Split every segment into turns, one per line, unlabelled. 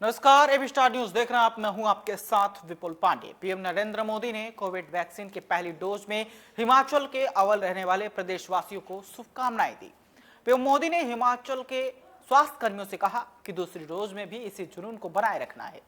नमस्कार, AB star news देख रहे हैं आप। मैं हूं आपके साथ विपुल पांडे। पीएम नरेंद्र मोदी ने कोविड वैक्सीन के पहली डोज में हिमाचल के अव्वल रहने वाले प्रदेशवासियों को शुभकामनाएं दी। पीएम मोदी ने हिमाचल के स्वास्थ्य कर्मियों से कहा कि दूसरी डोज में भी इसी जुनून को बनाए रखना है।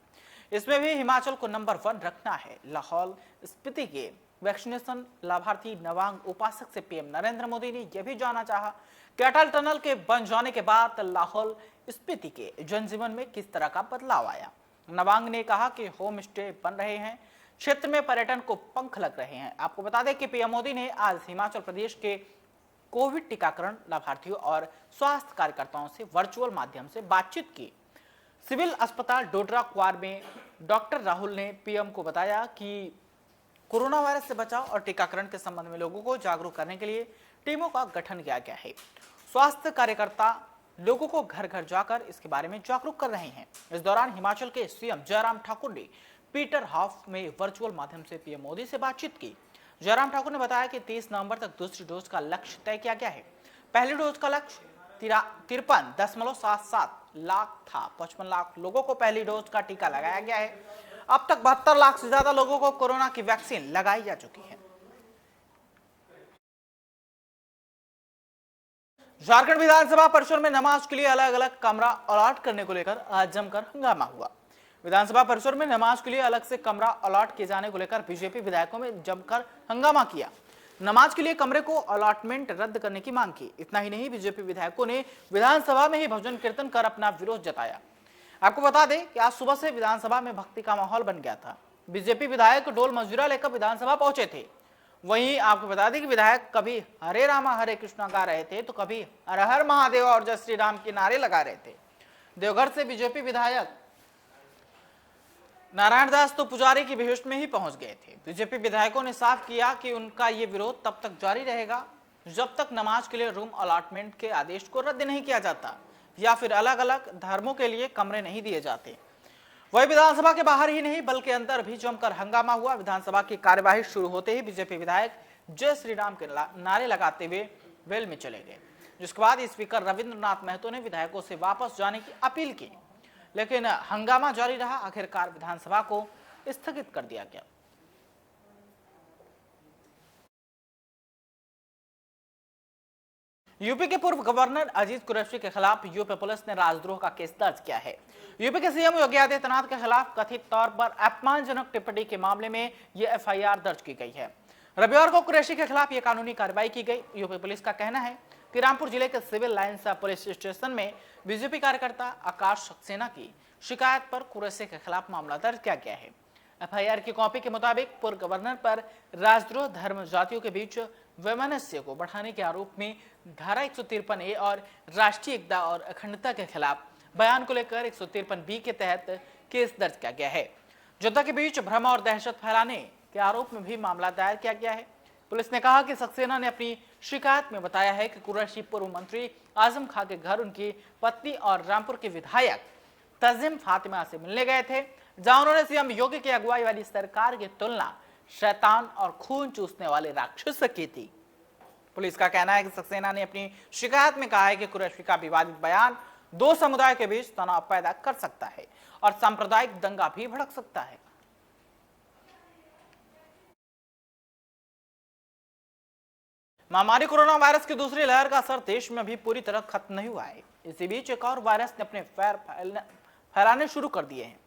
इसमें भी हिमाचल को नंबर 1 रखना है। लाहौल स्पीति के वैक्सीनेशन लाभार्थी नवांग उपासक से पीएम नरेंद्र मोदी ने यह भी जाना चाहा कि अटल टनल के बन जाने के बाद लाहौल स्पीति के जनजीवन में किस तरह का बदलाव आया। नवांग ने कहा कि होम स्टे बन रहे हैं, क्षेत्र में पर्यटन को पंख लग रहे हैं। आपको बता दें कि पीएम मोदी ने आज हिमाचल प्रदेश के कोविड टीकाकरण लाभार्थियों और स्वास्थ्य कार्यकर्ताओं से वर्चुअल माध्यम से बातचीत की। सिविल अस्पताल डोडरा क्वार में डॉक्टर राहुल ने पीएम को बताया कि कोरोना वायरस से बचाव और टीकाकरण के संबंध में लोगों को जागरूक करने के लिए टीमों का गठन किया गया है। स्वास्थ्य कार्यकर्ता लोगों को घर घर जाकर इसके बारे में जागरूक कर रहे हैं। इस दौरान हिमाचल के सीएम जयराम ठाकुर ने पीटर हाफ में वर्चुअल माध्यम से पीएम मोदी से बातचीत की। जयराम ठाकुर ने बताया कि 30 नवंबर तक दूसरी डोज का लक्ष्य तय किया गया है। पहली डोज का लक्ष्य 53.77 लाख था। 55 लाख लोगों को पहली डोज का टीका लगाया गया है। अब तक 72 लाख से ज्यादा लोगों को कोरोना की वैक्सीन लगाई जा चुकी है। झारखंड विधानसभा परिसर में नमाज के लिए अलग अलग कमरा अलॉट करने को लेकर आज जमकर हंगामा हुआ। विधानसभा परिसर में नमाज के लिए अलग से कमरा अलॉट किए जाने को लेकर बीजेपी विधायकों में जमकर हंगामा किया। नमाज के लिए कमरे को अलॉटमेंट रद्द करने की मांग की। इतना ही नहीं, बीजेपी विधायकों ने विधानसभा में ही भजन कीर्तन कर अपना विरोध जताया। आपको बता दें कि आज सुबह से विधानसभा में भक्ति का माहौल बन गया था। बीजेपी विधायक ढोल मंजीरा लेकर विधानसभा पहुंचे थे। वहीं आपको बता दें कि विधायक कभी हरे रामा हरे कृष्णा गा रहे थे तो कभी हर हर महादेव और जय श्री राम के नारे लगा रहे थे। देवघर से बीजेपी विधायक नारायण दास तो पुजारी की भेष में ही पहुंच गए थे। बीजेपी विधायकों ने साफ किया कि उनका ये विरोध तब तक जारी रहेगा जब तक नमाज के लिए रूम अलॉटमेंट के आदेश को रद्द नहीं किया जाता या फिर अलग अलग धर्मों के लिए कमरे नहीं दिए जाते। वही विधानसभा के बाहर ही नहीं बल्कि अंदर भी जमकर हंगामा हुआ। विधानसभा की कार्यवाही शुरू होते ही बीजेपी विधायक जय श्री राम के नारे लगाते हुए वेल में चले गए, जिसके बाद स्पीकर रविंद्रनाथ महतो ने विधायकों से वापस जाने की अपील की, लेकिन हंगामा जारी रहा। आखिरकार विधानसभा को स्थगित कर दिया गया। यूपी के पूर्व गवर्नर अजीत कुरैशी के खिलाफ यूपी पुलिस ने राजद्रोह का केस दर्ज किया है। यूपी के सीएम योगी आदित्यनाथ के खिलाफ कथित तौर पर अपमानजनक टिप्पणी के मामले में यह एफआईआर दर्ज की गई है। रविवार को कुरैशी के खिलाफ यह कानूनी कार्रवाई की गई। यूपी पुलिस का कहना है कि रामपुर जिले के सिविल लाइन्स पुलिस स्टेशन में बीजेपी कार्यकर्ता आकाश सक्सेना की शिकायत पर कुरैशी के खिलाफ मामला दर्ज किया गया है। एफआईआर की कॉपी के मुताबिक पूर्व गवर्नर पर राजद्रोह, धर्म जातियों के बीच वैमनस्य को बढ़ाने के आरोप में धारा 153A और राष्ट्रीय एकता और अखंडता के खिलाफ बयान को लेकर 153B के तहत केस दर्ज किया गया है। जनता के बीच भ्रम और दहशत फैलाने के आरोप में भी मामला दायर किया गया है। पुलिस ने कहा कि सक्सेना ने अपनी शिकायत में बताया है कि कुरैशी पूर्व मंत्री आजम खां के घर उनकी पत्नी और रामपुर के विधायक तजिम फातिमा से मिलने गए थे, जहां उन्होंने सीएम योगी की अगुवाई वाली सरकार की तुलना शैतान और खून चूसने वाले राक्षस से की थी। पुलिस का कहना है कि सक्सेना ने अपनी शिकायत में कहा है कि कुरैशी का विवादित बयान दो समुदाय के बीच तनाव पैदा कर सकता है और सांप्रदायिक दंगा भी भड़क सकता है। महामारी कोरोना वायरस की दूसरी लहर का असर देश में अभी पूरी तरह खत्म नहीं हुआ है। इसी बीच एक और वायरस ने अपने पैर फैलाने शुरू कर दिए हैं।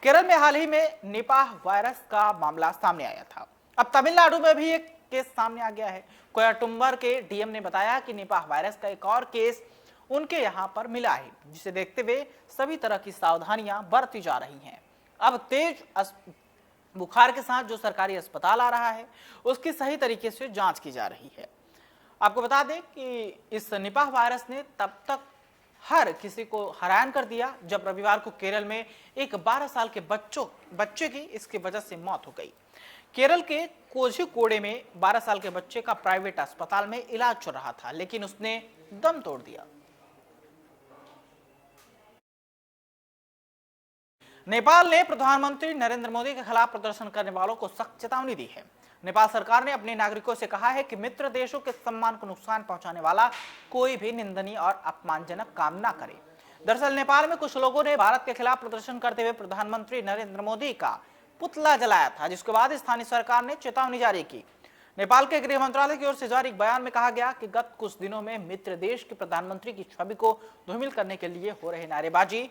केरल में हाल ही में निपाह वायरस का मामला सामने आया था। अब तमिलनाडु में भी एक केस सामने आ गया है। कोयम्बटूर के डीएम ने बताया कि निपाह वायरस का एक और केस उनके यहां पर मिला है, जिसे देखते हुए सभी तरह की सावधानियां बरती जा रही हैं। अब तेज बुखार के साथ जो सरकारी अस्पताल आ रहा है उसकी सही तरीके से जांच की जा रही है। आपको बता दें कि इस निपाह वायरस ने तब तक हर किसी को हैरान कर दिया जब रविवार को केरल में एक 12 साल के बच्चे की इसकी वजह से मौत हो गई। केरल के कोझिकोडे में 12 साल के बच्चे का प्राइवेट अस्पताल में इलाज चल रहा था, लेकिन उसने दम तोड़ दिया। नेपाल ने प्रधानमंत्री नरेंद्र मोदी के खिलाफ प्रदर्शन करने वालों को सख्त चेतावनी दी है। नेपाल सरकार ने अपने नागरिकों से कहा है कि मित्र देशों के सम्मान को नुकसान पहुंचाने वाला कोई भी निंदनीय और अपमानजनक काम ना करे। दरअसल नेपाल में कुछ लोगों ने भारत के खिलाफ प्रदर्शन करते हुए प्रधानमंत्री नरेंद्र मोदी का पुतला जलाया था, जिसके बाद स्थानीय सरकार ने चेतावनी जारी की। नेपाल के गृह मंत्रालय की ओर से जारी एक बयान में कहा गया कि गत कुछ दिनों में मित्र देश के प्रधानमंत्री की छवि को धूमिल करने के लिए हो रहे नारेबाजी,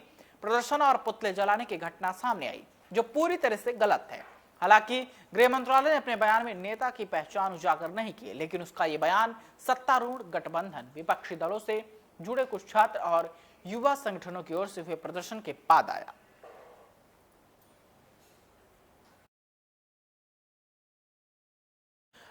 प्रदर्शन और पुतले जलाने की घटना सामने आई, जो पूरी तरह से गलत है। हालांकि गृह मंत्रालय ने अपने बयान में नेता की पहचान उजागर नहीं की, लेकिन उसका यह बयान सत्तारूढ़ गठबंधन, विपक्षी दलों से जुड़े कुछ छात्र और युवा संगठनों की ओर से हुए प्रदर्शन के बाद आया।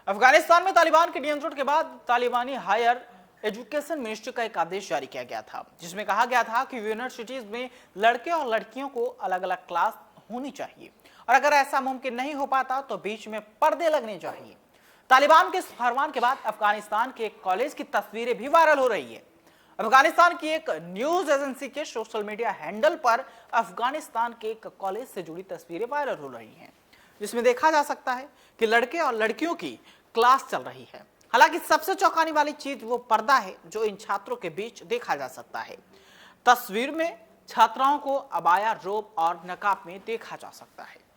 अफगानिस्तान में तालिबान के नियंत्रण के बाद तालिबानी हायर एजुकेशन मिनिस्ट्री का एक आदेश जारी किया गया था, जिसमें कहा गया था कि यूनिवर्सिटीज में लड़के और लड़कियों को अलग अलग क्लास होनी चाहिए और अगर ऐसा मुमकिन नहीं हो पाता तो बीच में पर्दे लगने चाहिए। तालिबान के इस फरमान के बाद अफगानिस्तान के एक कॉलेज की तस्वीरें भी वायरल हो रही है। अफगानिस्तान की एक न्यूज एजेंसी के सोशल मीडिया हैंडल पर अफगानिस्तान के एक कॉलेज से जुड़ी तस्वीरें वायरल हो रही हैं, जिसमें देखा जा सकता है कि लड़के और लड़कियों की क्लास चल रही है। हालांकि सबसे चौंकाने वाली चीज वो पर्दा है जो इन छात्रों के बीच देखा जा सकता है। तस्वीर में छात्राओं को अबाया, रोब और नकाब में देखा जा सकता है।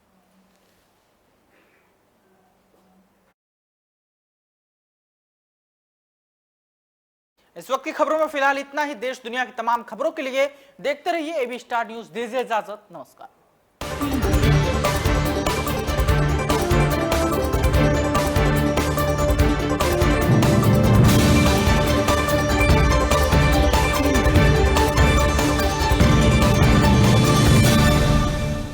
इस वक्त की खबरों में फिलहाल इतना ही। देश दुनिया की तमाम खबरों के लिए देखते रहिए एबी स्टार न्यूज। दीजिए इजाजत, नमस्कार।